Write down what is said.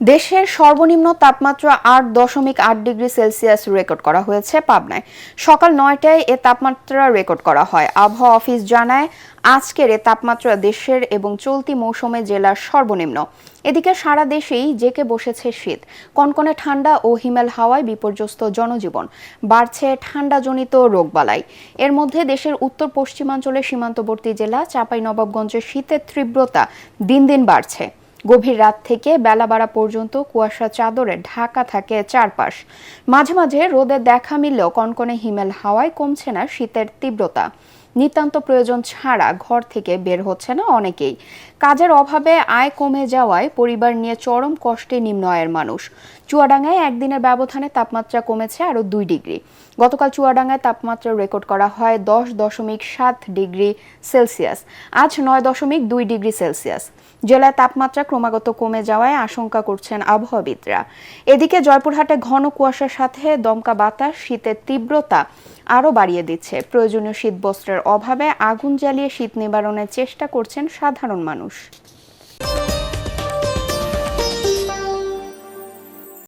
দেশের সর্বনিম্ন তাপমাত্রা ৮.৮ ডিগ্রি সেলসিয়াস রেকর্ড করা হয়েছে পাবনায়। সকাল ৯টায় এ তাপমাত্রা রেকর্ড করা হয়। আবহাওয়া অফিস জানায়, আজকের এ তাপমাত্রা দেশের এবং চলতি মৌসুমে জেলার সর্বনিম্ন। এদিকে সারা দেশেই জেঁকে বসেছে শীত। কনকনে ঠান্ডা ও হিমেল হাওয়ায় বিপর্যস্ত জনজীবন। বাড়ছে ঠান্ডাজনিত রোগবালাই। এর মধ্যে দেশের উত্তর পশ্চিমাঞ্চলের সীমান্তবর্তী জেলা চাঁপাইনবাবগঞ্জের শীতের তীব্রতা দিন দিন বাড়ছে। গভীর রাত থেকে বেলা বাড়া পর্যন্ত কুয়াশা চাদরে ঢাকা থাকে চারপাশ। মাঝে মাঝে রোদের দেখা মিললেও কনকনে হিমেল হাওয়ায় কমছে না শীতের তীব্রতা। নিতান্ত প্রয়োজন ছাড়া ঘর থেকে বের হচ্ছে না অনেকেই। কাজের অভাবে আয় কমে যাওয়ায় পরিবার নিয়ে চরম কষ্টে নিম্ন আয়ের মানুষ। চুয়াডাঙ্গায় একদিনের ব্যবধানে তাপমাত্রা কমেছে আরও ২ ডিগ্রি। গতকাল চুয়াডাঙ্গায় তাপমাত্রা রেকর্ড করা হয় ১০.৭ ডিগ্রি সেলসিয়াস। আজ ৯.২ ডিগ্রি সেলসিয়াস। জেলায় তাপমাত্রা ক্রমাগত কমে যাওয়ায় আশঙ্কা করছেন আবহাওয়াবিদরা। এদিকে জয়পুরহাটে ঘন কুয়াশার সাথে দমকা বাতাস শীতের তীব্রতা আরও বাড়িয়ে দিচ্ছে। প্রয়োজনীয় শীতবস্ত্রের অভাবে আগুন জ্বালিয়ে শীত নিবারণের চেষ্টা করছেন সাধারণ মানুষ।